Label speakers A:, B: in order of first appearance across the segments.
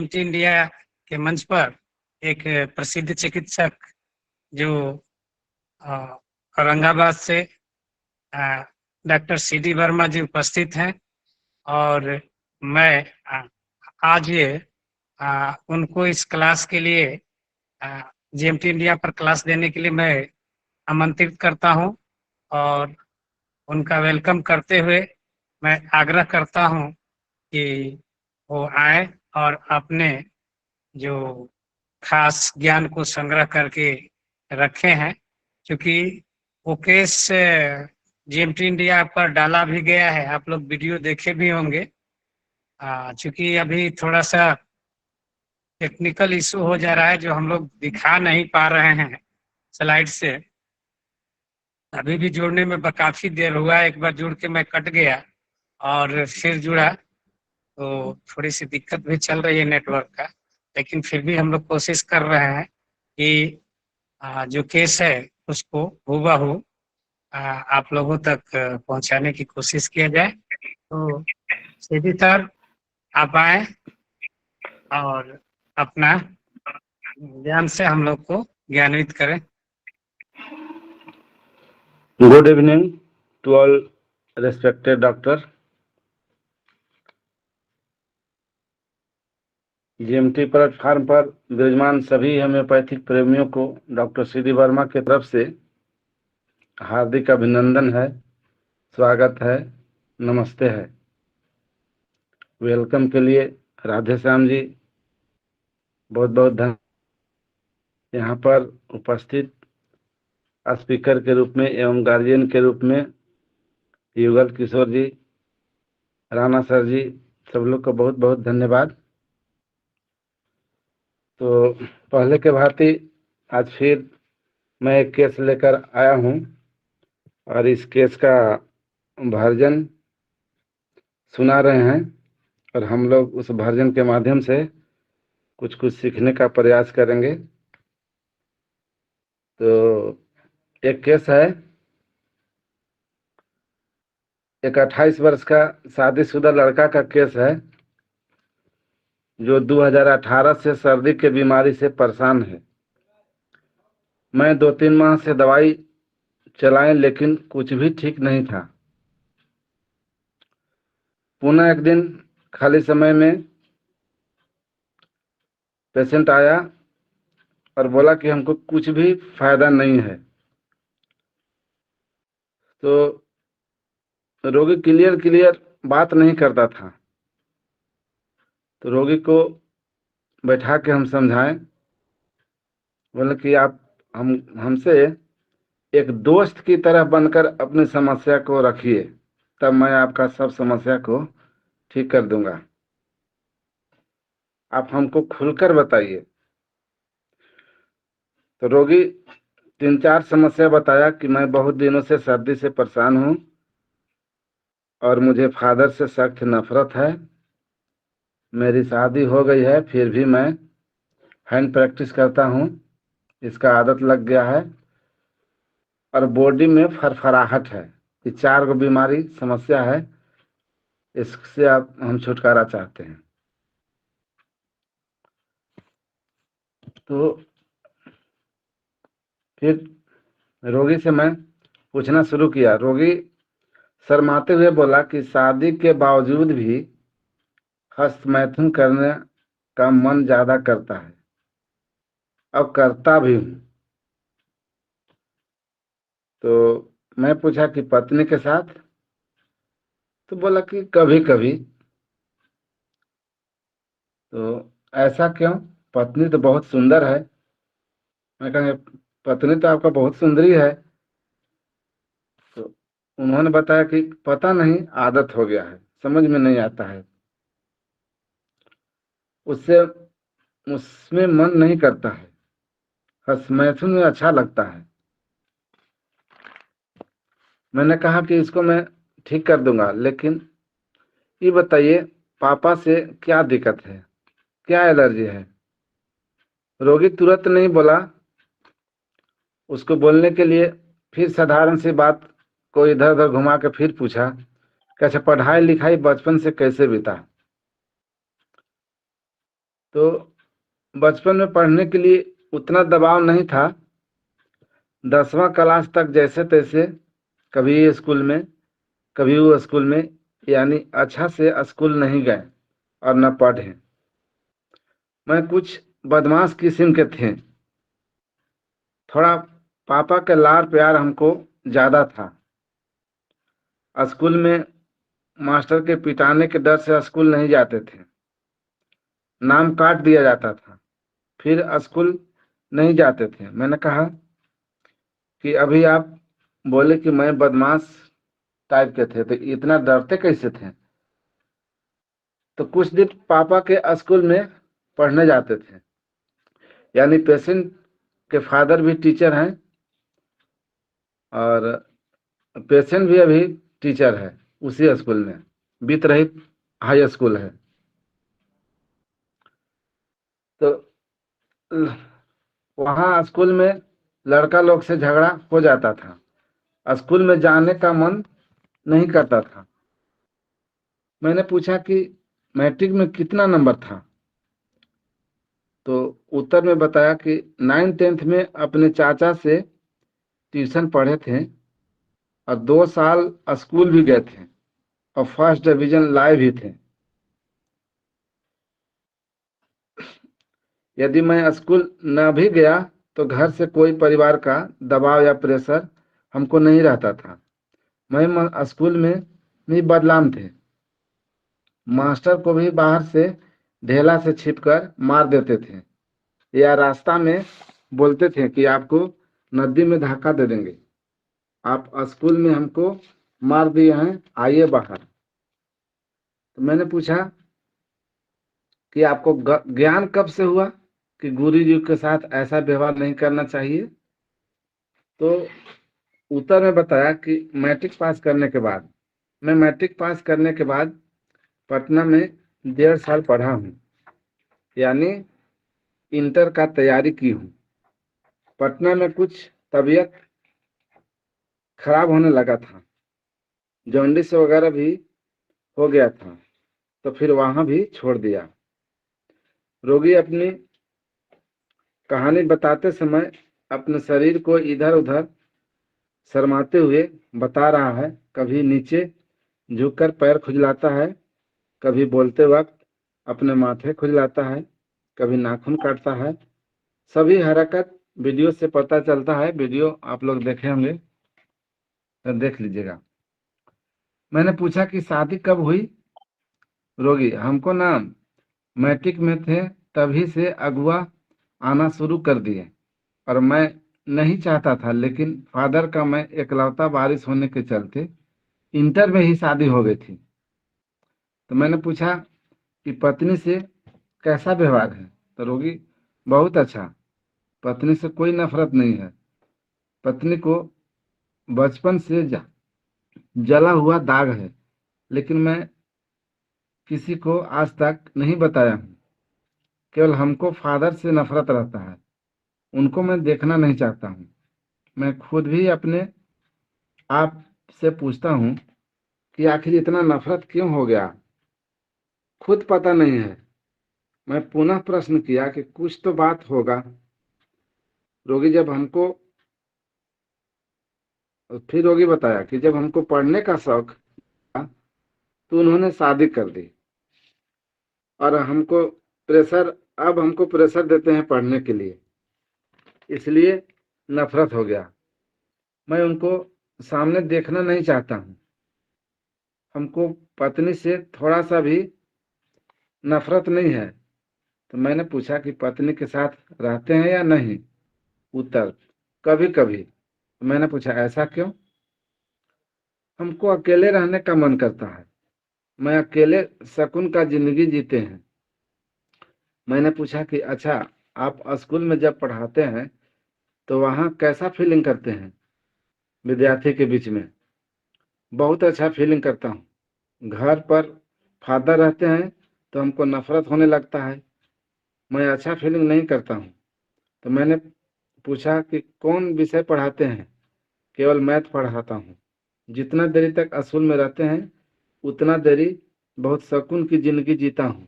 A: GMT India के मंच पर एक प्रसिद्ध चिकित्सक जो औरंगाबाद से डॉक्टर सीडी वर्मा जी उपस्थित हैं और मैं आज ये उनको इस क्लास के लिए जीएमटी इंडिया पर क्लास देने के लिए मैं आमंत्रित करता हूं और उनका वेलकम करते हुए मैं आग्रह करता हूं कि वो आए और अपने जो खास ज्ञान को संग्रह करके रखे हैं, क्योंकि वो केस जीएमटी इंडिया पर डाला भी गया है, आप लोग वीडियो देखे भी होंगे। चूंकि अभी थोड़ा सा टेक्निकल इशू हो जा रहा है जो हम लोग दिखा नहीं पा रहे हैं स्लाइड से। अभी भी जुड़ने में काफी देर हुआ, एक बार जुड़ के मैं कट गया और फिर जुड़ा, तो थोड़ी सी दिक्कत भी चल रही है नेटवर्क का, लेकिन फिर भी हम लोग कोशिश कर रहे हैं कि जो केस है उसको हूबहू आप लोगों तक पहुंचाने की कोशिश किया जाए। तो सीधी सर आप आए और अपना ज्ञान से हम लोग को ज्ञान्वित करें।
B: Good evening to all respected doctor. GMT platform पर विराजमान सभी होम्योपैथिक प्रेमियों को डॉक्टर सीडी वर्मा की तरफ से हार्दिक अभिनंदन है, स्वागत है, नमस्ते है। वेलकम के लिए राधे श्याम जी बहुत बहुत धन्यवाद। यहाँ पर उपस्थित स्पीकर के रूप में एवं गार्जियन के रूप में युगल किशोर जी, राणा सर जी, सब लोग को बहुत बहुत धन्यवाद। तो पहले के भांति आज फिर मैं एक केस लेकर आया हूँ और इस केस का वर्जन सुना रहे हैं और हम लोग उस वर्जन के माध्यम से कुछ कुछ सीखने का प्रयास करेंगे। तो एक केस है, एक 28 वर्ष का शादीशुदा लड़का का केस है जो 2018 से सर्दी के बीमारी से परेशान है। मैं 2-3 माह से दवाई चलाएं लेकिन कुछ भी ठीक नहीं था। पुनः एक दिन खाली समय में पेशेंट आया और बोला कि हमको कुछ भी फायदा नहीं है। तो रोगी क्लियर बात नहीं करता था। तो रोगी को बैठा के हम समझाएं, बोले कि आप हमसे एक दोस्त की तरह बनकर अपनी समस्या को रखिए, तब मैं आपका सब समस्या को ठीक कर दूंगा। आप हमको खुलकर बताइए। तो रोगी 3-4 समस्या बताया कि मैं बहुत दिनों से सर्दी से परेशान हूँ और मुझे फादर से सख्त नफरत है। मेरी शादी हो गई है फिर भी मैं हैंड प्रैक्टिस करता हूँ, इसका आदत लग गया है और बॉडी में फरफराहट है। ये 4 बीमारी समस्या है, इससे हम छुटकारा चाहते हैं। तो फिर रोगी से मैं पूछना शुरू किया। रोगी शर्माते हुए बोला कि शादी के बावजूद भी हस्तमैथुन करने का मन ज्यादा करता है और करता भी हूँ। तो मैं पूछा कि पत्नी के साथ? तो बोला कि कभी कभी। तो ऐसा क्यों? पत्नी तो बहुत सुंदर है। मैं कहा पत्नी तो आपका बहुत सुंदरी है। तो उन्होंने बताया कि पता नहीं, आदत हो गया है, समझ में नहीं आता है, उससे उसमें मन नहीं करता है, हस्तमैथुन में अच्छा लगता है। मैंने कहा कि इसको मैं ठीक कर दूंगा, लेकिन ये बताइए पापा से क्या दिक्कत है, क्या एलर्जी है? रोगी तुरंत नहीं बोला। उसको बोलने के लिए फिर साधारण सी बात को इधर उधर घुमा के फिर पूछा, कैसे पढ़ाई लिखाई बचपन से कैसे बीता? तो बचपन में पढ़ने के लिए उतना दबाव नहीं था। 10वां क्लास तक जैसे तैसे, कभी ये स्कूल में कभी वो स्कूल में, यानी अच्छा से स्कूल नहीं गए और न पढ़े। मैं कुछ बदमाश किस्म के थे। थोड़ा पापा के लाड़ प्यार हमको ज्यादा था। स्कूल में मास्टर के पिटाने के डर से स्कूल नहीं जाते थे। नाम काट दिया जाता था, फिर स्कूल नहीं जाते थे। मैंने कहा कि अभी आप बोले कि मैं बदमाश टाइप के थे, तो इतना डरते कैसे थे? तो कुछ दिन पापा के स्कूल में पढ़ने जाते थे, यानी पेशेंट के फादर भी टीचर हैं और पेशेंट भी अभी टीचर है उसी स्कूल में। वित्त रहित हाई स्कूल है। तो वहाँ स्कूल में लड़का लोग से झगड़ा हो जाता था। स्कूल में जाने का मन नहीं करता था। मैंने पूछा कि मैट्रिक में कितना नंबर था? तो उत्तर में बताया कि 9th-10th में अपने चाचा से ट्यूशन पढ़े थे और 2 साल स्कूल भी गए थे और फर्स्ट डिवीजन लाए भी थे। यदि मैं स्कूल न भी गया तो घर से कोई परिवार का दबाव या प्रेशर हमको नहीं रहता था। मैं स्कूल में भी बदनाम थे। मास्टर को भी बाहर से ढेला से छिपकर मार देते थे या रास्ता में बोलते थे कि आपको नदी में धक्का दे देंगे, आप स्कूल में हमको मार दिए हैं, आइए बाहर। तो मैंने पूछा कि आपको ज्ञान कब से हुआ कि गुरु जी के साथ ऐसा व्यवहार नहीं करना चाहिए? तो उत्तर में बताया कि मैट्रिक पास करने के बाद, मैं मैट्रिक पास करने के बाद पटना में 1.5 साल पढ़ा हूँ, यानी इंटर का तैयारी की हूँ। पटना में कुछ तबीयत खराब होने लगा था, जॉन्डिस वगैरह भी हो गया था, तो फिर वहां भी छोड़ दिया। रोगी अपनी कहानी बताते समय अपने शरीर को इधर उधर शर्माते हुए बता रहा है। कभी नीचे झुककर पैर खुजलाता है, कभी बोलते वक्त अपने माथे खुजलाता है, कभी नाखून काटता है। सभी हरकत वीडियो से पता चलता है। वीडियो आप लोग देखे होंगे तो देख लीजिएगा। मैंने पूछा कि शादी कब हुई? रोगी, हमको ना मैट्रिक में थे तभी से अगुआ आना शुरू कर दिए और मैं नहीं चाहता था, लेकिन फादर का मैं एकलौता वारिस होने के चलते इंटर में ही शादी हो गई थी। तो मैंने पूछा कि पत्नी से कैसा व्यवहार है? तो रोगी, बहुत अच्छा, पत्नी से कोई नफरत नहीं है। पत्नी को बचपन से जला हुआ दाग है, लेकिन मैं किसी को आज तक नहीं बताया हूँ। केवल हमको फादर से नफरत रहता है, उनको मैं देखना नहीं चाहता हूँ। मैं खुद भी अपने आप से पूछता हूँ कि आखिर इतना नफरत क्यों हो गया, खुद पता नहीं है। मैं पुनः प्रश्न किया कि कुछ तो बात होगा। रोगी जब हमको फिर रोगी बताया कि जब हमको पढ़ने का शौक था तो उन्होंने शादी कर दी और अब हमको प्रेशर देते हैं पढ़ने के लिए, इसलिए नफरत हो गया। मैं उनको सामने देखना नहीं चाहता हूँ। हमको पत्नी से थोड़ा सा भी नफरत नहीं है। तो मैंने पूछा कि पत्नी के साथ रहते हैं या नहीं? उत्तर, कभी कभी। तो मैंने पूछा ऐसा क्यों? हमको अकेले रहने का मन करता है, मैं अकेले सुकून का जिंदगी जीते हैं। मैंने पूछा कि अच्छा, आप स्कूल में जब पढ़ाते हैं तो वहाँ कैसा फीलिंग करते हैं विद्यार्थी के बीच में? बहुत अच्छा फीलिंग करता हूँ। घर पर फादर रहते हैं तो हमको नफरत होने लगता है, मैं अच्छा फीलिंग नहीं करता हूँ। तो मैंने पूछा कि कौन विषय पढ़ाते हैं? केवल मैथ पढ़ाता हूँ। जितना देरी तक स्कूल में रहते हैं उतना देरी बहुत सुकून की जिंदगी जीता हूँ।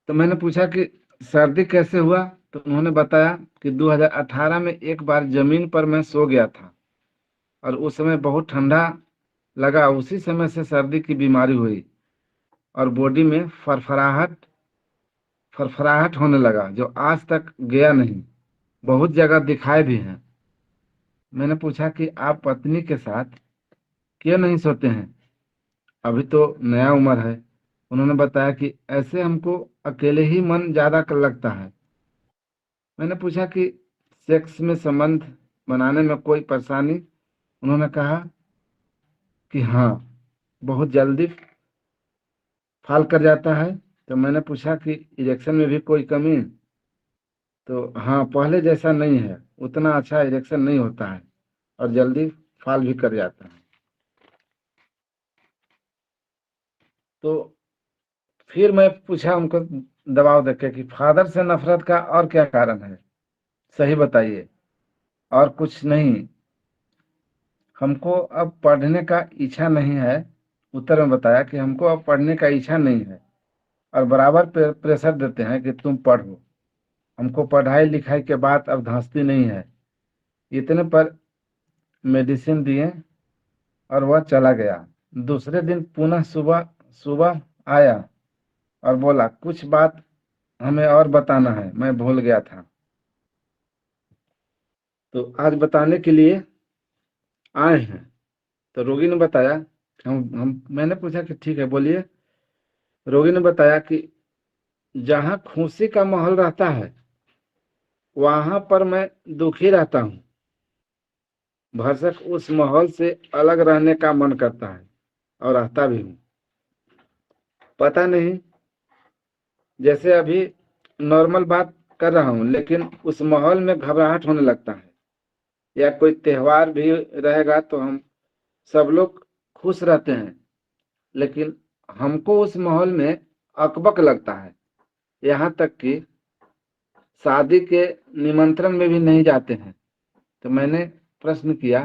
B: तो मैंने पूछा कि सर्दी कैसे हुआ। तो उन्होंने बताया कि 2018 में एक बार जमीन पर मैं सो गया था और उस समय बहुत ठंडा लगा, उसी समय से सर्दी की बीमारी हुई और बॉडी में फरफराहट होने लगा जो आज तक गया नहीं, बहुत जगह दिखाए भी हैं। मैंने पूछा कि आप पत्नी के साथ क्यों नहीं सोते हैं, अभी तो नया उम्र है। उन्होंने बताया कि ऐसे हमको अकेले ही मन ज्यादा कर लगता है। मैंने पूछा कि सेक्स में संबंध बनाने में कोई परेशानी। उन्होंने कहा कि हाँ, बहुत जल्दी फाल कर जाता है। तो मैंने पूछा कि इरेक्शन में भी कोई कमी। तो हाँ, पहले जैसा नहीं है, उतना अच्छा इरेक्शन नहीं होता है और जल्दी फाल भी कर जाता है। तो फिर मैं पूछा उनको दबाव देके कि फादर से नफरत का और क्या कारण है, सही बताइए। और कुछ नहीं, हमको अब पढ़ने का इच्छा नहीं है। उत्तर में बताया कि हमको अब पढ़ने का इच्छा नहीं है और बराबर प्रेशर देते हैं कि तुम पढ़ो। हमको पढ़ाई लिखाई के बाद अब धंसती नहीं है। इतने पर मेडिसिन दिए और वह चला गया। दूसरे दिन पुनः सुबह सुबह आया और बोला कुछ बात हमें और बताना है, मैं भूल गया था। तो आज बताने के लिए आए हैं। तो रोगी ने बताया, हम मैंने पूछा कि ठीक है बोलिए। रोगी ने बताया कि जहाँ खुशी का माहौल रहता है वहां पर मैं दुखी रहता हूँ। भरसक उस माहौल से अलग रहने का मन करता है और रहता भी हूँ। पता नहीं, जैसे अभी नॉर्मल बात कर रहा हूँ लेकिन उस माहौल में घबराहट होने लगता है। या कोई त्योहार भी रहेगा तो हम सब लोग खुश रहते हैं, लेकिन हमको उस माहौल में अकबक लगता है। यहाँ तक कि शादी के निमंत्रण में भी नहीं जाते हैं। तो मैंने प्रश्न किया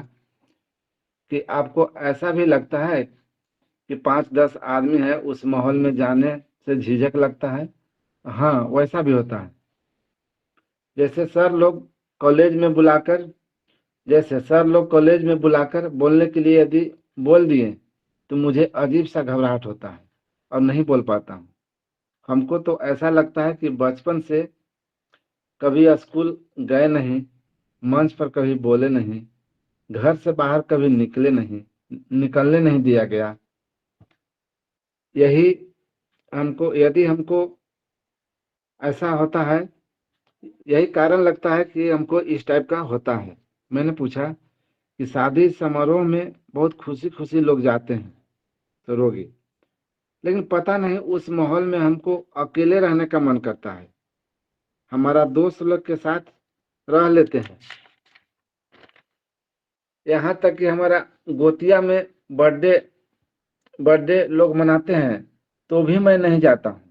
B: कि आपको ऐसा भी लगता है कि 5-10 आदमी है उस माहौल में जाने से झिझक लगता है। हाँ, वैसा भी होता है। जैसे सर लोग कॉलेज में बुलाकर जैसे सर लोग कॉलेज में बुलाकर बोलने के लिए यदि बोल दिए तो मुझे अजीब सा घबराहट होता है और नहीं बोल पाता हूँ। हमको तो ऐसा लगता है कि बचपन से कभी स्कूल गए नहीं, मंच पर कभी बोले नहीं, घर से बाहर कभी निकलने नहीं दिया गया। यही यदि हमको ऐसा होता है, यही कारण लगता है कि हमको इस टाइप का होता है। मैंने पूछा कि शादी समारोह में बहुत खुशी खुशी लोग जाते हैं। तो रोगी, लेकिन पता नहीं उस माहौल में हमको अकेले रहने का मन करता है। हमारा दोस्त लोग के साथ रह लेते हैं, यहाँ तक कि हमारा गोतिया में बर्थडे बर्थडे लोग मनाते हैं तो भी मैं नहीं जाता हूँ।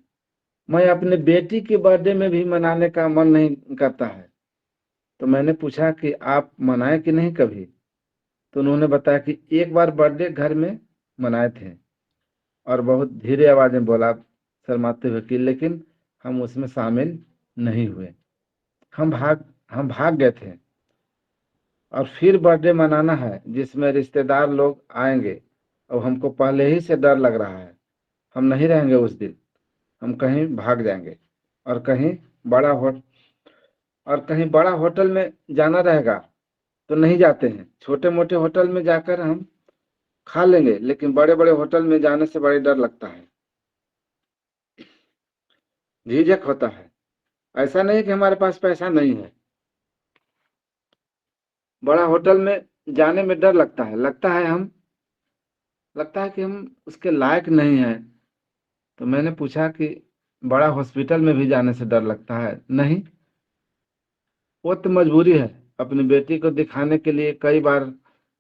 B: मैं अपने बेटी के बर्थडे में भी मनाने का मन नहीं करता है। तो मैंने पूछा कि आप मनाए कि नहीं कभी। तो उन्होंने बताया कि एक बार बर्थडे घर में मनाए थे और बहुत धीरे आवाज में बोला, शर्माते हुए, कि लेकिन हम उसमें शामिल नहीं हुए। हम भाग हम भाग गए थे और फिर बर्थडे मनाना है जिसमें रिश्तेदार लोग आएंगे और हमको पहले ही से डर लग रहा है। हम नहीं रहेंगे उस दिन, हम कहीं भाग जाएंगे और बड़ा हो कहीं बड़ा होटल में जाना रहेगा तो नहीं जाते हैं। छोटे मोटे होटल में जाकर हम खा लेंगे, लेकिन बड़े बड़े होटल में जाने से बड़े डर लगता है, झिझक होता है। ऐसा नहीं कि हमारे पास पैसा नहीं है, बड़ा होटल में जाने में डर लगता है कि हम उसके लायक नहीं हैं। तो मैंने पूछा कि बड़ा हॉस्पिटल में भी जाने से डर लगता है। नहीं, वो तो मजबूरी है। अपनी बेटी को दिखाने के लिए कई बार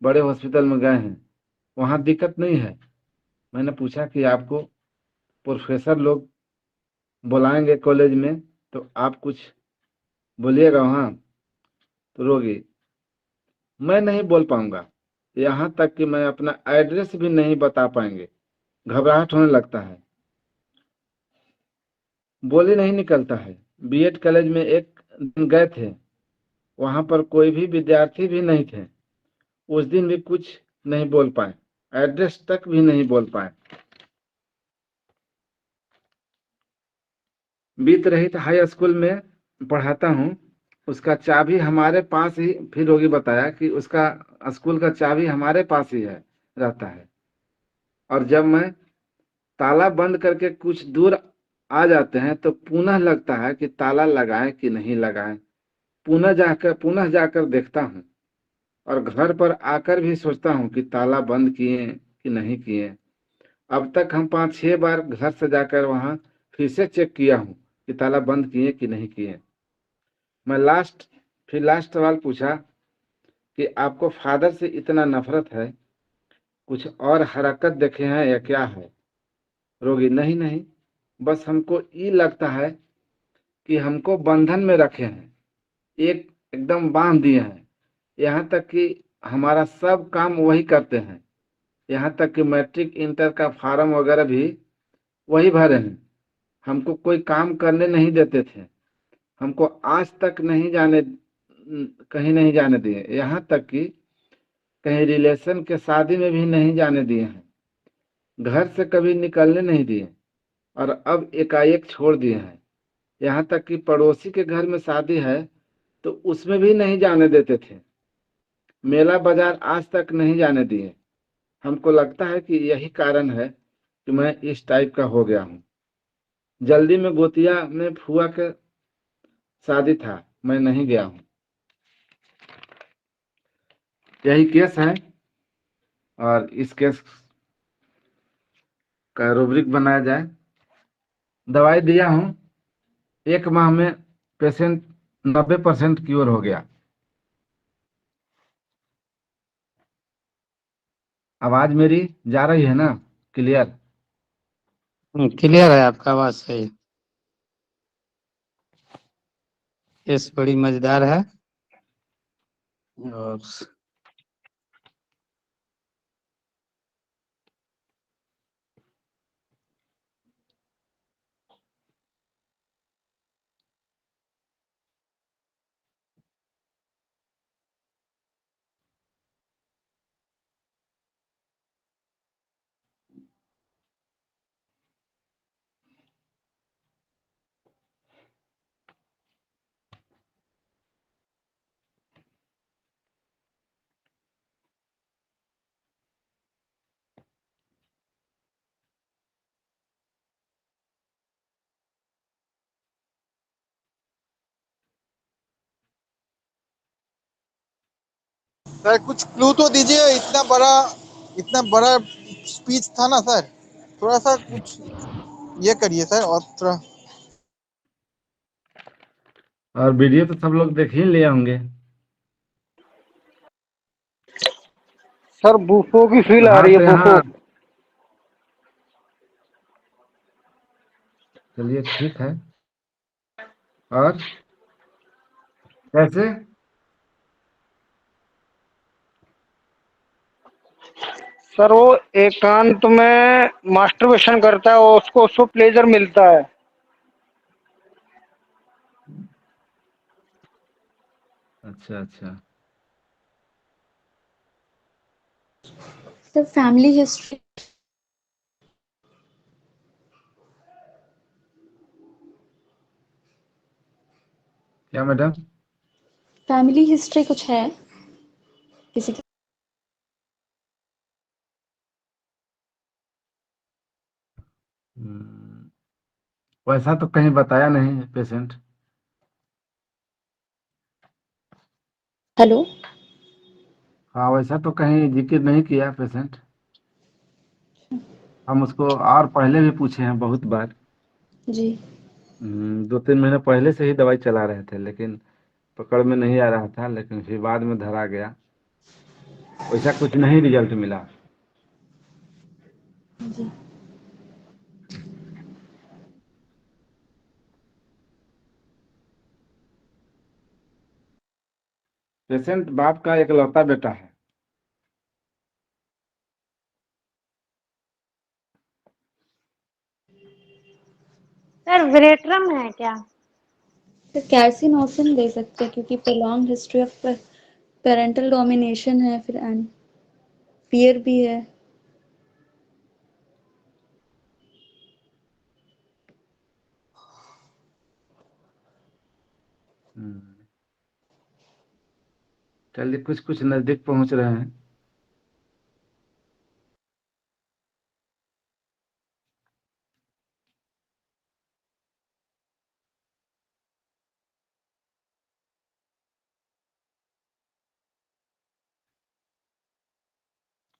B: बड़े हॉस्पिटल में गए हैं, वहां दिक्कत नहीं है। मैंने पूछा कि आपको प्रोफेसर लोग बुलाएंगे कॉलेज में तो आप कुछ बोलिएगा वहाँ। तो रोगी, मैं नहीं बोल पाऊंगा, यहाँ तक कि मैं अपना एड्रेस भी नहीं बता पाएंगे, घबराहट होने लगता है। बोली नहीं निकलता है। बीएड कॉलेज में एक दिन गए थे, वहां पर कोई भी विद्यार्थी भी नहीं थे। उस दिन भी कुछ नहीं बोल पाए, एड्रेस तक भी नहीं बोल पाए। बीत रहित हाई स्कूल में पढ़ाता हूँ, उसका चाबी हमारे पास ही, फिर रोगी बताया कि उसका स्कूल का चाबी हमारे पास ही है, रहता है। और जब मैं ताला बंद करके कुछ दूर आ जाते हैं तो पुनः लगता है कि ताला लगाएं कि नहीं लगाएं। पुनः जाकर देखता हूँ, और घर पर आकर भी सोचता हूँ कि ताला बंद किए कि नहीं किए। अब तक हम 5-6 बार घर से जाकर वहां फिर से चेक किया हूँ कि ताला बंद किए कि नहीं किए। मैं लास्ट सवाल पूछा कि आपको फादर से इतना नफरत है, कुछ और हरकत देखे हैं या क्या है? रोगी, नहीं नहीं, बस हमको ये लगता है कि हमको बंधन में रखे हैं, एक एकदम बांध दिए हैं। यहाँ तक कि हमारा सब काम वही करते हैं, यहाँ तक कि मैट्रिक इंटर का फॉर्म वगैरह भी वही भरे हैं। हमको कोई काम करने नहीं देते थे, हमको आज तक कहीं नहीं जाने दिए, यहाँ तक कि कहीं रिलेशन के शादी में भी नहीं जाने दिए हैं। घर से कभी निकलने नहीं दिए, और अब एकाएक छोड़ दिए हैं। यहाँ तक कि पड़ोसी के घर में शादी है तो उसमें भी नहीं जाने देते थे। मेला बाजार आज तक नहीं जाने दिए। हमको लगता है कि यही कारण है कि मैं इस टाइप का हो गया हूँ। जल्दी में गोतिया में फुआ के शादी था, मैं नहीं गया हूँ। यही केस है, और इस केस का रूब्रिक बनाया जाए। दवाई दिया हूँ, 1 माह में पेशेंट 90% क्योर हो गया। आवाज मेरी जा रही है ना, क्लियर?
A: क्लियर है, आपका आवाज सही। केस बड़ी मजेदार है। और
C: सर कुछ क्लू तो दीजिए, इतना बड़ा स्पीच था ना सर। थोड़ा सा कुछ ये करिए सर, और थोड़ा।
B: और वीडियो तो सब लोग देख ही लिए होंगे।
D: सर बूफो की फील आ
B: हाँ
D: रही है,
B: तो
D: बूफो।
B: यहाँ चलिए ठीक है। और कैसे?
D: सर वो एकांत में मास्टरबेशन करता है और उसको उसको प्लेजर मिलता है।
B: अच्छा अच्छा।
E: The family history.
B: क्या मैडम?
E: फैमिली हिस्ट्री कुछ है किसी की?
B: वैसा तो कहीं बताया नहीं पेशेंट।
E: हेलो।
B: हाँ, वैसा तो कहीं जिक्र नहीं किया पेशेंट। हम उसको और पहले भी पूछे हैं बहुत बार।
E: जी।
B: 2-3 महीने पहले से ही दवाई चला रहे थे, लेकिन पकड़ में नहीं आ रहा था, लेकिन फिर बाद में धरा गया। वैसा कुछ नहीं रिजल्ट मिला।
E: जी।
B: पेशेंट बाप का इकलौता बेटा है।
F: सर विरेट्रम है क्या?
E: फिर कैल्सिनोसिन दे सकते हैं क्योंकि prolong history of parental domination है फिर एंड फियर भी है।
B: चलिए कुछ कुछ नजदीक पहुंच रहे हैं।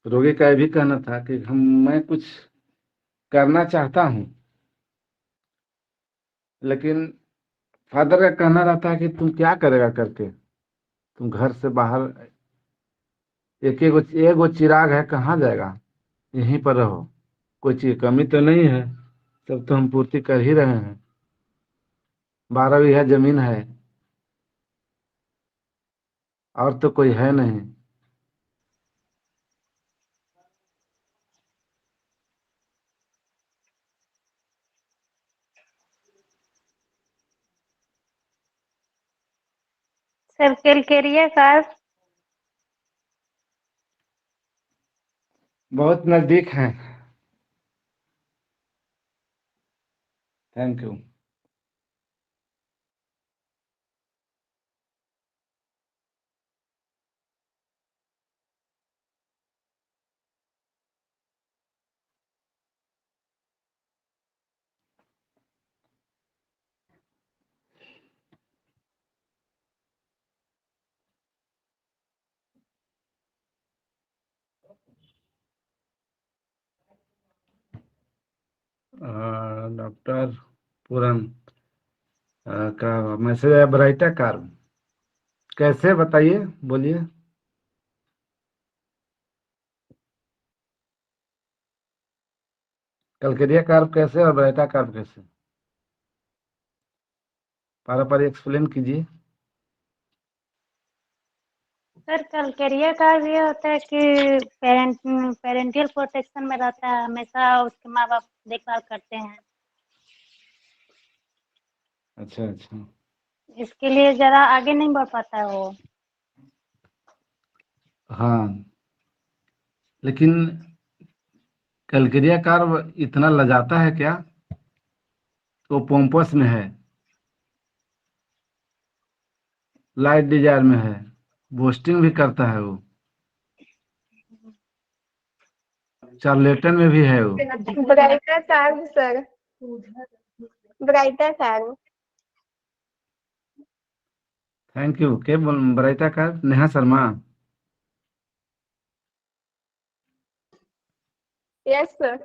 B: रोगी का ये भी कहना था कि मैं कुछ करना चाहता हूँ, लेकिन फादर का कहना रहता है कि तुम क्या करेगा करके, तुम घर से बाहर, एक वो चिराग है, कहाँ जाएगा, यहीं पर रहो, कोई चीज कमी तो नहीं है, सब तो हम पूर्ति कर ही रहे हैं, 12 बीघा जमीन है और तो कोई है नहीं।
F: सर कैलकेरिया का
B: बहुत नजदीक है। Thank you. डॉक्टर पूरन का मैसेज है, ब्राइटा कार कैसे बताइए, बोलिए। कलकरिया कार्ब कैसे और ब्राइटा कार्ब कैसे, पारा एक्सप्लेन कीजिए।
F: सर कैलकेरिया का ये होता है कि पेरेंटियल प्रोटेक्शन में रहता है, हमेशा उसके माँ बाप देखभाल करते हैं।
B: अच्छा अच्छा।
F: इसके लिए जरा आगे नहीं बढ़ पाता है वो।
B: हाँ, लेकिन कलकरिया कार्ब इतना लजाता है क्या, वो पोम्पस में है, लाइट डिजायर में है, बूस्टिंग भी करता है वो, चार्लेटन में भी है वो।
G: Brita carb sir, Brita carb.
B: Thank you. के Brita carb, Neha Sharma.
G: Yes sir.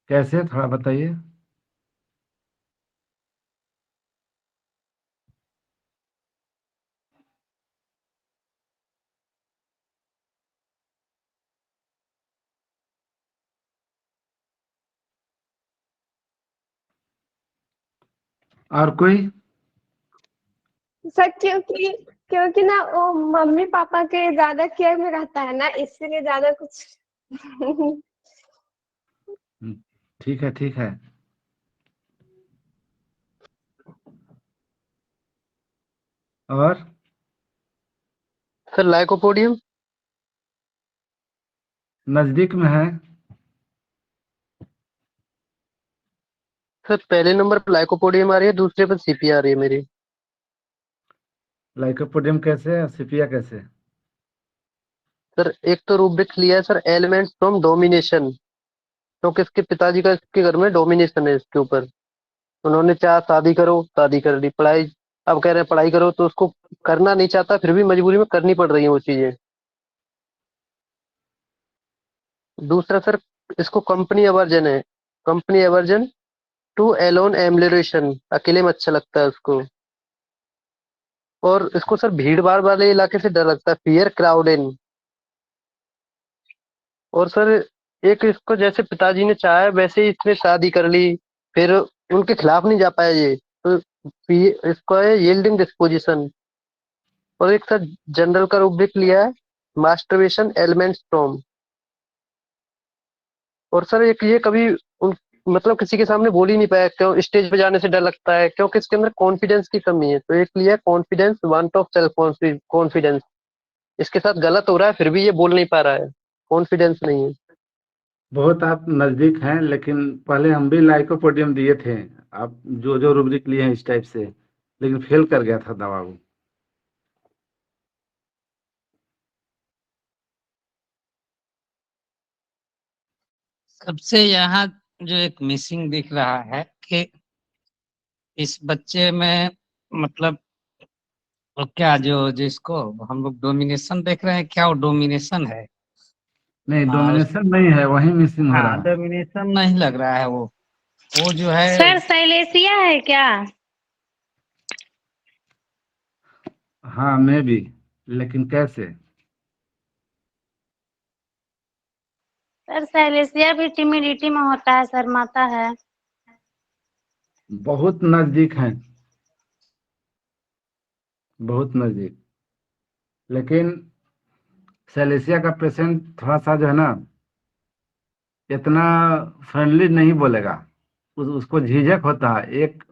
B: कैसे, थोड़ा बताइए। और कोई।
G: सर क्योंकि क्योंकि ना वो मम्मी पापा के ज्यादा केयर में रहता है ना, इसलिए ज्यादा कुछ
B: हम्म, ठीक है ठीक है। और
D: सर लाइकोपोडियम।
B: नजदीक में है।
D: सर पहले नंबर पर लाइकोपोडियम आ रही है, दूसरे पर सीपी आ रही है मेरी।
B: लाइकोपोडियम कैसे और सिपिया कैसे।
D: सर एक तो रूब्रिक्स लिया है सर, एलिमेंट्स फ्रॉम डोमिनेशन, क्योंकि इसके पिताजी का इसके घर में डोमिनेशन है इसके ऊपर। उन्होंने चाहा शादी करो, शादी कर ली, पढ़ाई, अब कह रहे हैं पढ़ाई करो, तो उसको करना नहीं चाहता, फिर भी मजबूरी में करनी पड़ रही है वो चीजें। दूसरा सर, इसको कंपनी एवर्जन है, company aversion to alone ambulation, अकेले में अच्छा लगता है उसको। और इसको सर भीड़ भाड़ वाले इलाके से डर लगता है, फियर क्राउडेन। और सर एक इसको जैसे पिताजी ने चाहा है वैसे ही इसने शादी कर ली, फिर उनके खिलाफ नहीं जा पाया ये, तो इसको है यील्डिंग डिस्पोजिशन। और एक सर जनरल का रूब्रिक लिया है, मास्टरबेशन एलिमेंट्स फ्रॉम। और सर एक ये कभी उन मतलब किसी के सामने बोल ही नहीं पाया, क्यों स्टेज पे जाने से डर लगता है, क्योंकि इसके अंदर कॉन्फिडेंस की कमी है। तो एक लिया confidence, want of self confidence. इसके साथ गलत हो रहा है फिर भी ये बोल नहीं पा रहा है, कॉन्फिडेंस नहीं है।
B: बहुत आप नजदीक हैं, लेकिन पहले हम भी लाइकोपोडियम दिए थे। आप जो जो रुब्रिक लिए हैं इस टाइप से, लेकिन फेल कर गया था दवा वो।
A: सबसे यहाँ जो एक मिसिंग दिख रहा है कि इस बच्चे में मतलब वो क्या जो जिसको हम लोग डोमिनेशन देख रहे हैं, क्या वो डोमिनेशन है?
B: नहीं,
A: उस
B: डोमिनेशन नहीं है, वही मिसिंग हो
A: हाँ,
B: रहा है।
A: डोमिनेशन नहीं लग रहा है। वो जो है
F: सर साइलेसिया है क्या?
B: हाँ, मैं भी, लेकिन कैसे?
F: सर साइलेसिया भी टिमिडिटी में होता है, शर्माता है।
B: बहुत नजदीक हैं, बहुत नजदीक। लेकिन सेलेसिया का पेशेंट थोड़ा सा जो है ना, इतना फ्रेंडली नहीं बोलेगा। उसको झिझक होता है, एक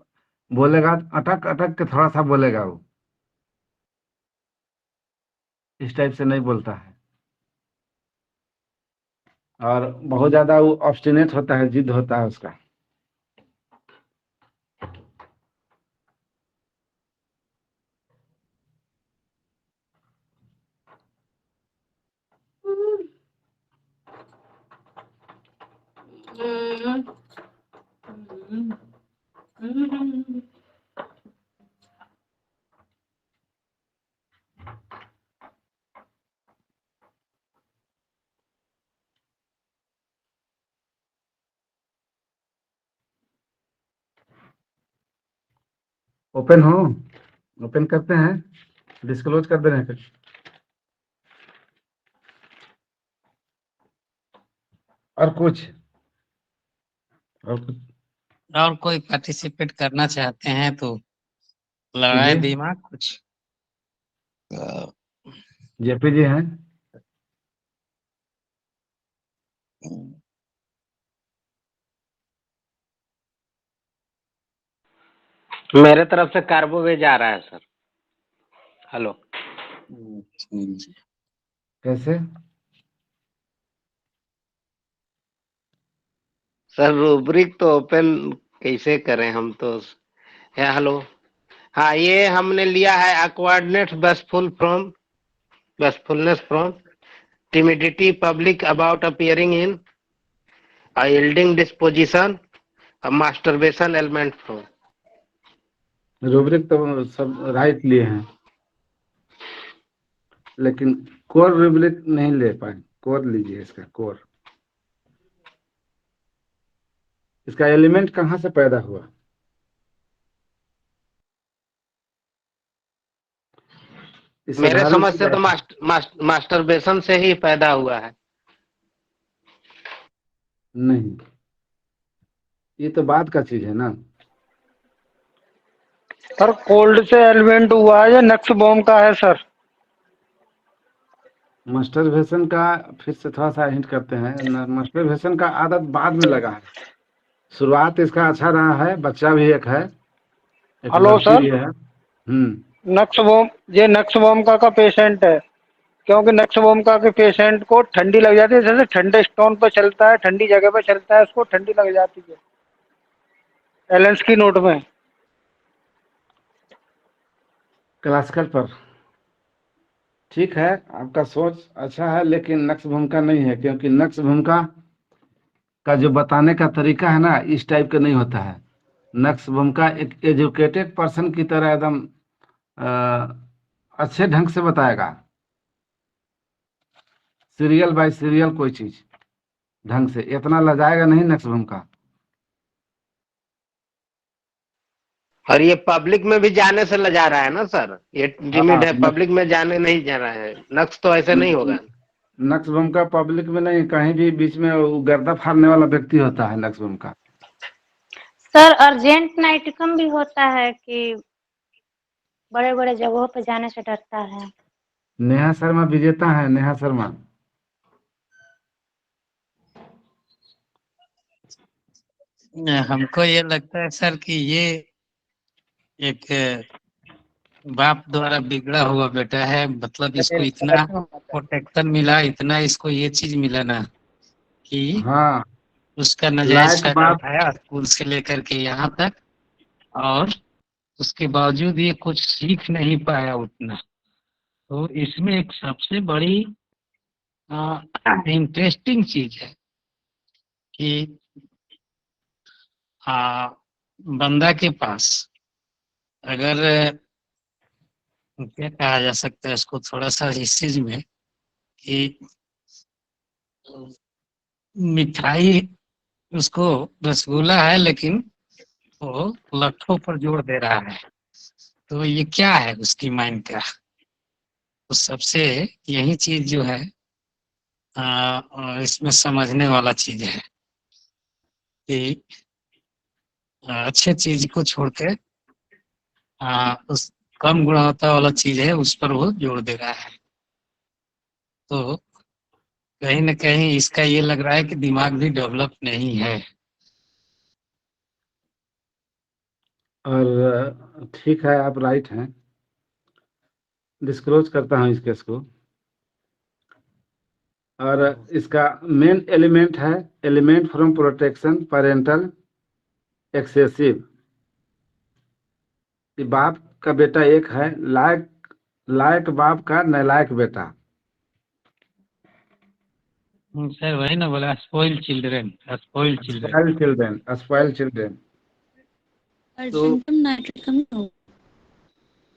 B: बोलेगा अटक अटक के थोड़ा सा बोलेगा वो, इस टाइप से नहीं बोलता है। और बहुत ज्यादा वो ऑब्स्टिनेट होता है, जिद होता है उसका। ओपन हो, ओपन करते हैं, डिस्क्लोज कर दे रहे हैं कुछ। और कुछ, और कुछ
A: और कोई पार्टिसिपेट करना चाहते हैं तो लगाए
B: कीजिए।
A: दिमाग कुछ। अ,
B: जेपी जी हैं।
H: मेरे तरफ से कार्बोवेज आ रहा है सर। हेलो।
B: कैसे?
H: सर रूब्रिक तो ओपन कैसे करें हम तो। है हेलो। हाँ, ये हमने लिया है awkwardness bashfulness from timidity public about appearing in a yielding disposition a masturbation element from।
B: Rubric तो सब राइट लिए हैं, लेकिन कोर रूब्रिक नहीं ले पाए। कोर लीजिए, इसका कोर। इसका एलिमेंट कहाँ से पैदा हुआ? इससे
H: मेरे
B: भारी
H: समझ
B: नहीं
H: से तो
B: जाएगा।
H: मास्टरबेशन से ही पैदा हुआ है।
B: नहीं, ये तो बात का चीज है ना।
I: सर कोल्ड से एलिमेंट हुआ है या नक्स बॉम्ब का है सर?
B: मास्टरबेशन का फिर से थोड़ा सा हिंट करते हैं। मास्टरबेशन का आदत बाद में लगा है, शुरुआत इसका अच्छा रहा है। बच्चा भी एक है, एक
I: हेलो
B: लड़की
I: सर,
B: भी है।
I: नक्स बॉम्ब, ये नक्स बॉम्ब का पेशेंट है, क्योंकि नक्स बॉम्ब का के पेशेंट को ठंडी लग जाती है, जैसे ठंडे स्टोन पर चलता है, ठंडी जगह पर चलता है, उसको ठंडी लग जाती है एलेंस की नोट में।
B: क्लासिकल पर ठीक है, आपका सोच अच्छा है, लेकिन नक्श भूमिका नहीं है, क्योंकि नक्श भूमिका का जो बताने का तरीका है ना, इस टाइप का नहीं होता है। नक्श भूमिका एक एजुकेटेड पर्सन की तरह एकदम अच्छे ढंग से बताएगा, सीरियल बाय सीरियल कोई चीज ढंग से। इतना लजाएगा नहीं नक्श भूमिका।
H: और ये पब्लिक में भी जाने से लजा रहा है ना सर, ये
B: हाँ,
H: टिमिड है, पब्लिक में जाने नहीं जा रहा है। नक्स तो ऐसे नहीं होगा।
B: नक्श भूमिका पब्लिक में नहीं, कहीं भी बीच में वो गर्दा फाड़ने वाला व्यक्ति होता है नक्श भूमिका।
F: सर अर्जेंट नाइटिकम भी होता है कि बड़े बड़े जगहों पे जाने से डरता है।
B: नेहा शर्मा विजेता है, नेहा शर्मा।
A: हमको ये लगता है सर कि ये एक बाप द्वारा बिगड़ा हुआ बेटा है, मतलब इसको इतना प्रोटेक्शन मिला, इतना इसको ये चीज मिला ना कि
B: हाँ,
A: उसका नाजायज
B: लायक
A: फायदा
B: बाप।
A: उठाया स्कूल से लेकर के यहाँ तक, और उसके बावजूद ये कुछ सीख नहीं पाया उतना। तो इसमें एक सबसे बड़ी इंटरेस्टिंग चीज है कि बंदा के पास अगर क्या कहा जा सकता है इसको थोड़ा सा इस चीज में कि मिठाई उसको रसगुल्ला है, लेकिन वो लट्ठों पर जोर दे रहा है। तो ये क्या है उसकी माइंड का? तो सबसे यही चीज जो है इसमें समझने वाला चीज है कि अच्छे चीज को छोड़ के उस कम गुणवत्ता वाला चीज है उस पर वो जोर दे रहा है। तो कहीं न कहीं इसका ये लग रहा है कि दिमाग भी डेवलप नहीं है।
B: और ठीक है, आप राइट हैं। डिस्क्लोज करता हूँ इस केस को। और इसका मेन एलिमेंट है element from protection parental excessive. बाप का बेटा एक है, लायक बाप का नालायक बेटा।
A: सर वही ना बोला, spoiled children, spoiled children.
B: Spoiled children.
E: Argentum nitricum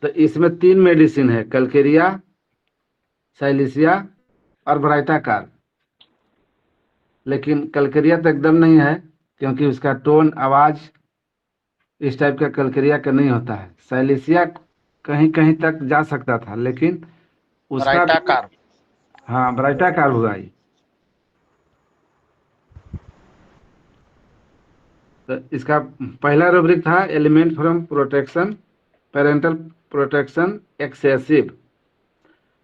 B: तो इसमें 3 मेडिसिन है, कलकेरिया, साइलिसिया और ब्राइटाकार। लेकिन कलकेरिया तो एकदम नहीं है, क्योंकि उसका टोन आवाज इस टाइप का कलकेरिया का नहीं होता है। साइलिसिया कहीं कहीं तक जा सकता था, लेकिन उसका
H: रायताकार।
B: हाँ, ब्राइटाकार हुआ ही। तो इसका पहला रूब्रिक था element from protection parental protection excessive.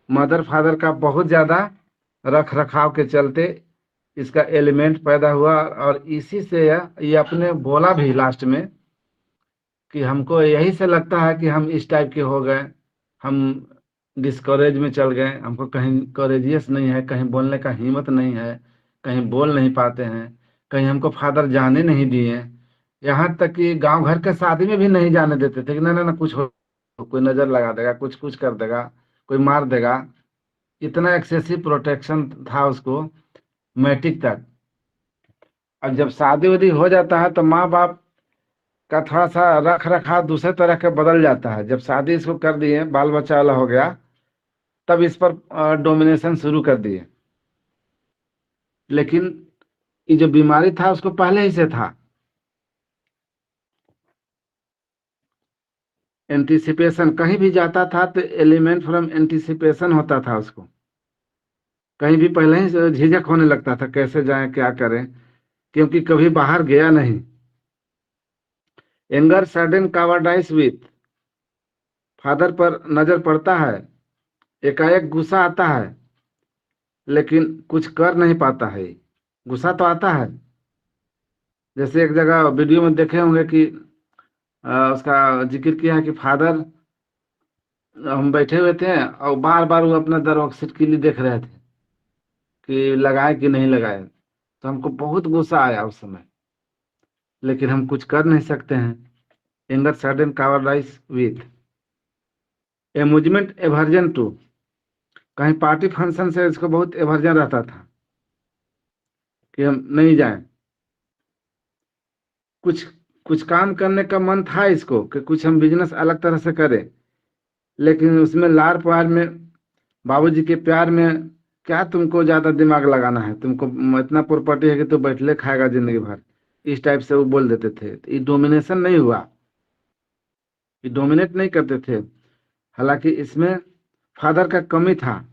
B: Mother father का बहुत ज़्यादा रख रखाव के चलते इसका एलिमेंट पैदा हुआ, और इसी से ये अपने बोला भी लास्ट में कि हमको यही से लगता है कि हम इस टाइप के हो गए, हम डिस्करेज में चल गए, हमको कहीं करेजियस नहीं है, कहीं बोलने का हिम्मत नहीं है, कहीं बोल नहीं पाते हैं, कहीं हमको फादर जाने नहीं दिए। यहाँ तक कि गांव घर के शादी में भी नहीं जाने देते थे कि ना ना ना कुछ हो, कोई नजर लगा देगा, कुछ कुछ कर देगा, कोई मार देगा। इतना एक्सेसिव प्रोटेक्शन था उसको मैट्रिक तक। अब जब शादी वादी हो जाता है तो माँ बाप का थोड़ा सा रख रखाव दूसरे तरह के बदल जाता है। जब शादी इसको कर दिए, बाल बच्चा वाला हो गया, तब इस पर डोमिनेशन शुरू कर दिए। लेकिन ये जो बीमारी था उसको पहले ही से था। एंटीसिपेशन, कहीं भी जाता था तो एलिमेंट फ्रॉम एंटीसिपेशन होता था उसको। कहीं भी पहले ही झिझक होने लगता था, कैसे जाएं क्या करें, क्योंकि कभी बाहर गया नहीं। Anger sudden cowardice with, father पर नजर पड़ता है, एकाएक गुस्सा आता है, लेकिन कुछ कर नहीं पाता है। गुस्सा तो आता है, जैसे एक जगह वीडियो में देखे होंगे कि उसका जिक्र किया है कि फादर, हम बैठे हुए थे और बार बार वो अपना दरवाजा खिड़की देख रहे थे कि लगाए कि नहीं लगाए। तो हमको बहुत गुस्सा आया उस समय, लेकिन हम कुछ कर नहीं सकते हैं। Anger sudden cowardice with amusement aversion to, कहीं पार्टी फंक्शन से इसको बहुत एवर्जन रहता था कि हम नहीं जाएं। कुछ कुछ काम करने का मन था इसको कि कुछ हम बिजनेस अलग तरह से करें, लेकिन उसमें लाड़ प्यार में, बाबूजी के प्यार में, क्या तुमको ज्यादा दिमाग लगाना है, तुमको इतना प्रॉपर्टी है कि तू बैठले खाएगा जिंदगी भर, इस टाइप से वो बोल देते थे। तो ये डोमिनेशन नहीं हुआ, ये डोमिनेट नहीं करते थे। हालांकि इसमें फादर का कमी था,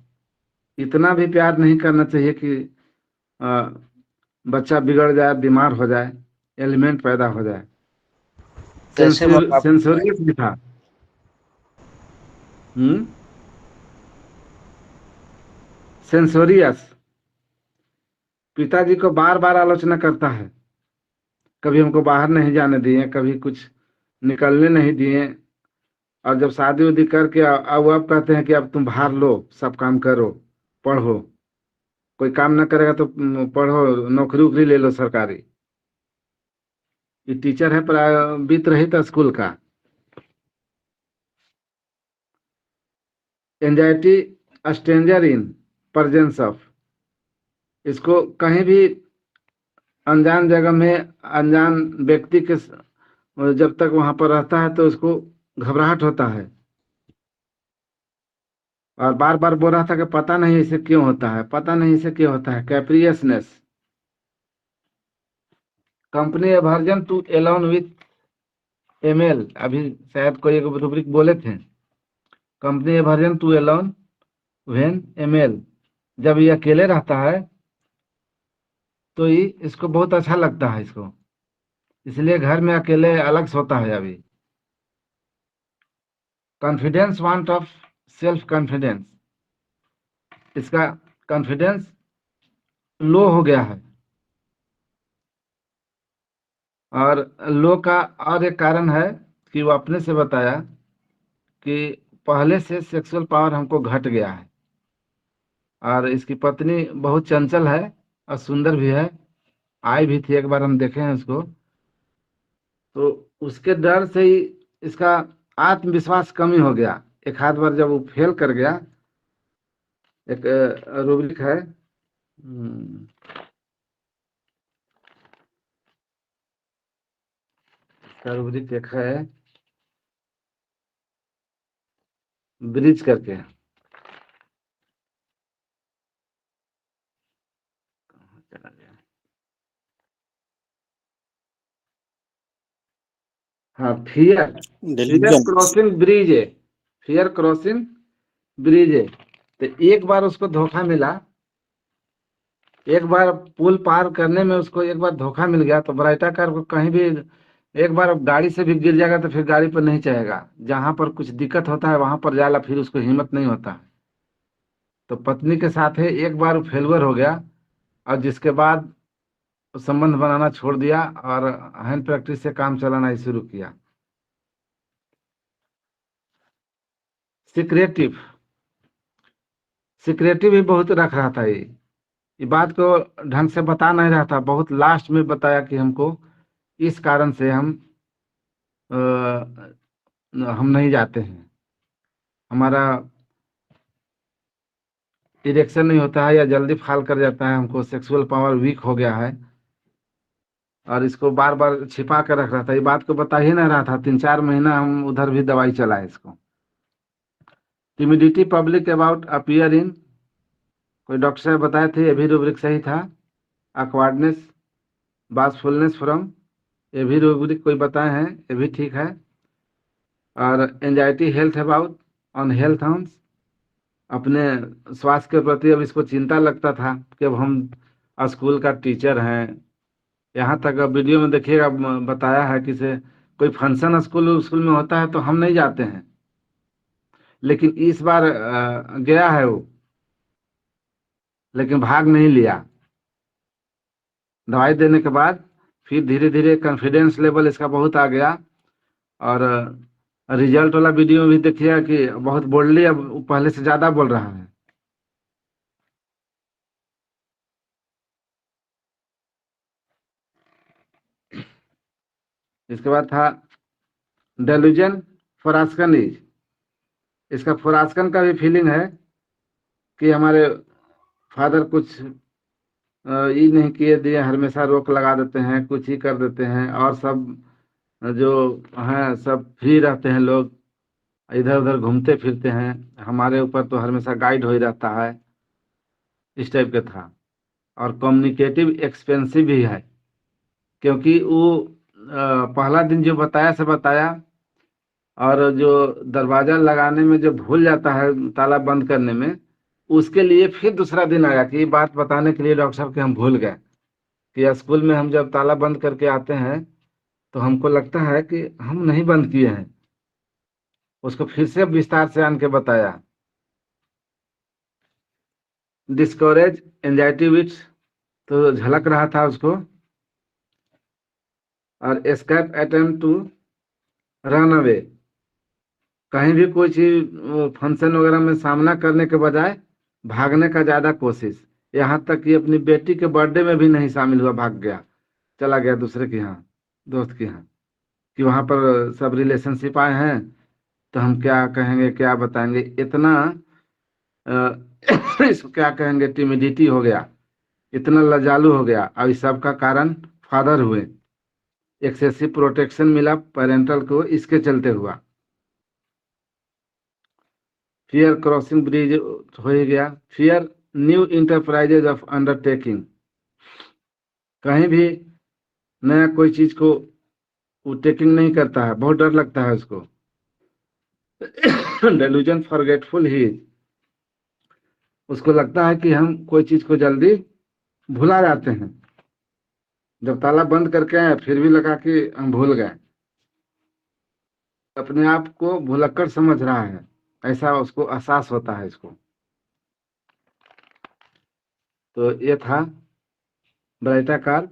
B: इतना भी प्यार नहीं करना चाहिए कि बच्चा बिगड़ जाए, बीमार हो जाए, एलिमेंट पैदा हो जाए।
H: जैसे
B: सेंसोरियस भी था। सेंसोरियस, पिताजी को बार बार आलोचना करता है, कभी हमको बाहर नहीं जाने दिए, कभी कुछ निकलने नहीं दिए। और जब शादी उदी करके अब कहते हैं कि अब तुम भार लो, सब काम करो, पढ़ो। कोई काम ना करेगा तो पढ़ो, नौकरी उकरी ले लो सरकारी। ये टीचर है वित्त रहित स्कूल का। Anxiety stranger in presence of, इसको कहीं भी अनजान जगह में अनजान व्यक्ति के जब तक वहां पर रहता है तो उसको घबराहट होता है। और बार बार बोल रहा था कि पता नहीं इसे क्यों होता है, पता नहीं इसे क्यों होता है। Capriciousness, company aversion to alone with ML, अभी शायद कोई एक रूब्रिक बोले थे। Company aversion to alone when ML, जब ये अकेले रहता है तो ये इसको बहुत अच्छा लगता है इसको, इसलिए घर में अकेले अलग सोता है अभी। Confidence, want of self confidence, इसका कॉन्फिडेंस लो हो गया है। और लो का और एक कारण है कि वो अपने से बताया कि पहले से सेक्सुअल पावर हमको घट गया है। और इसकी पत्नी बहुत चंचल है और सुंदर भी है, आई भी थी, एक बार हम देखे हैं उसको। तो उसके डर से ही इसका आत्मविश्वास कमी हो गया। एक आध बार जब वो फेल कर गया, एक रूब्रिक है, रूब्रिक एक है ब्रिज करके, चला गया। हाँ, फियर क्रॉसिंग ब्रिज है, फियर क्रॉसिंग ब्रिज है। तो एक बार उसको धोखा मिला, एक बार पुल पार करने में उसको एक बार धोखा मिल गया तो बराइटाकार को कहीं भी एक बार गाड़ी से भी गिर जाएगा तो फिर गाड़ी पर नहीं चढ़ेगा। जहां पर कुछ दिक्कत होता है वहां पर जाला, फिर उसको हिम्मत नहीं होता है। तो पत्नी के साथ है, एक बार फेलवर हो गया और जिसके बाद संबंध बनाना छोड़ दिया और हैंड प्रैक्टिस से काम चलाना ही शुरू किया। सिक्रेटिव, सिक्रेटिव भी बहुत रख रहा था। ये बात को ढंग से बता नहीं रहा था, बहुत लास्ट में बताया कि हमको इस कारण से हम नहीं जाते हैं, हमारा इरेक्शन नहीं होता है या जल्दी फाल कर जाता है, हमको सेक्सुअल पावर वीक हो गया है। और इसको बार बार छिपा कर रख रहा था, ये बात को बता ही नहीं रहा था। 3-4 महीना हम उधर भी दवाई चलाए इसको। Timidity public about appear in, कोई डॉक्टर साहब बताए थे, ये भी रूब्रिक सही था। अक्वार्डनेस, बासफुलनेस फ्रॉम, ये भी रूब्रिक कोई बताए हैं, ये भी ठीक है। और anxiety health about on health harms, अपने स्वास्थ्य के प्रति अब इसको चिंता लगता था कि अब हम स्कूल का टीचर हैं। यहाँ तक अब वीडियो में देखिएगा बताया है कि से कोई फंक्शन स्कूल स्कूल में होता है तो हम नहीं जाते हैं, लेकिन इस बार गया है वो, लेकिन भाग नहीं लिया। दवाई देने के बाद फिर धीरे धीरे कॉन्फिडेंस लेवल इसका बहुत आ गया। और रिजल्ट वाला वीडियो भी देखिएगा कि बहुत बोल्डली अब पहले से ज्यादा बोल रहा है। इसके बाद था डेल्यूजन फॉरास्कन इज, इसका फॉरास्कन का भी फीलिंग है कि हमारे फादर कुछ ये नहीं किए दिए, हमेशा रोक लगा देते हैं, कुछ ही कर देते हैं, और सब जो हैं सब फ्री रहते हैं, लोग इधर उधर घूमते फिरते हैं, हमारे ऊपर तो हमेशा गाइड हो ही रहता है, इस टाइप का था। और कम्युनिकेटिव एक्सपेंसिव भी है, क्योंकि वो पहला दिन जो बताया से बताया, और जो दरवाजा लगाने में जो भूल जाता है ताला बंद करने में, उसके लिए फिर दूसरा दिन आया कि ये बात बताने के लिए डॉक्टर साहब कि हम भूल गए कि स्कूल में हम जब ताला बंद करके आते हैं तो हमको लगता है कि हम नहीं बंद किए हैं। उसको फिर से विस्तार से आन के बताया। डिस्करेज एंजाइटी विच, तो झलक रहा था उसको। और escape attempt to run away, कहीं भी कोई चीज फंक्शन वगैरह में सामना करने के बजाय भागने का ज्यादा कोशिश, यहाँ तक कि अपनी बेटी के बर्थडे में भी नहीं शामिल हुआ, भाग गया, चला गया दूसरे के यहाँ, दोस्त के यहाँ, कि वहां पर सब रिलेशनशिप आए हैं तो हम क्या कहेंगे क्या बताएंगे, इतना इसको क्या कहेंगे टिमिडिटी हो गया, इतना लजालू हो गया। और इस सब का कारण फादर हुए, एक्सेसिव प्रोटेक्शन मिला पेरेंटल को, इसके चलते हुआ। फियर क्रॉसिंग ब्रिज हो ही गया। Fear new enterprises of undertaking, कहीं भी नया कोई चीज को वो टेकिंग नहीं करता है, बहुत डर लगता है उसको। डेल्यूजन फॉरगेटफुल ही, उसको लगता है कि हम कोई चीज को जल्दी भुला जाते हैं, जब ताला बंद करके आए फिर भी लगा कि हम भूल गए, अपने आप को भुलक्कड़ समझ रहा है, ऐसा उसको एहसास होता है इसको। तो ये था ब्राइटाकार,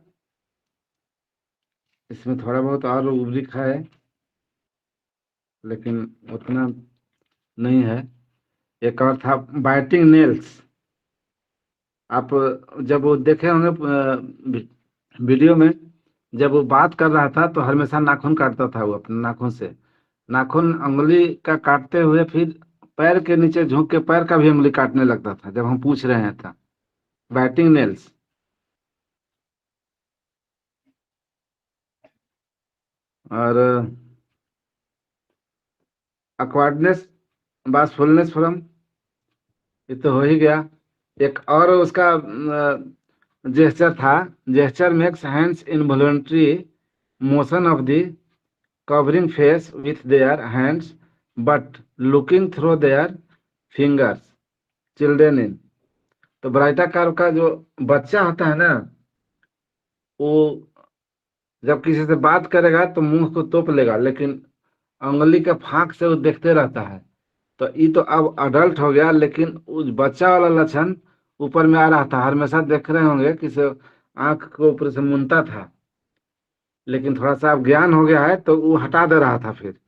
B: इसमें थोड़ा बहुत और रूब्रिक है लेकिन उतना नहीं है। एक और था बाइटिंग नेल्स, आप जब वो देखे होंगे वीडियो में, जब वो बात कर रहा था तो हमेशा नाखून काटता था वो अपने नाखून से, नाखून उंगली का काटते हुए फिर पैर के नीचे झुक के पैर का भी उंगली काटने लगता था जब हम पूछ रहे हैं था। Biting nails. और अक्वार्डनेस बासफुलनेस फ्रॉम, ये तो हो ही गया। एक और उसका जेस्चर था, gesture makes hands involuntary motion of the covering face with their hands but looking through their fingers children in. तो ब्राइटाकार का जो बच्चा होता है ना, वो जब किसी से बात करेगा तो मुंह को तोप लेगा, लेकिन उंगली के फांक से वो देखते रहता है। तो ये तो अब अडल्ट हो गया, लेकिन उस बच्चा वाला लक्षण ऊपर में आ रहा था। हमेशा देख रहे होंगे किसी आंख को ऊपर से मुनता था, लेकिन थोड़ा सा अब ज्ञान हो गया है तो वो हटा दे रहा था फिर।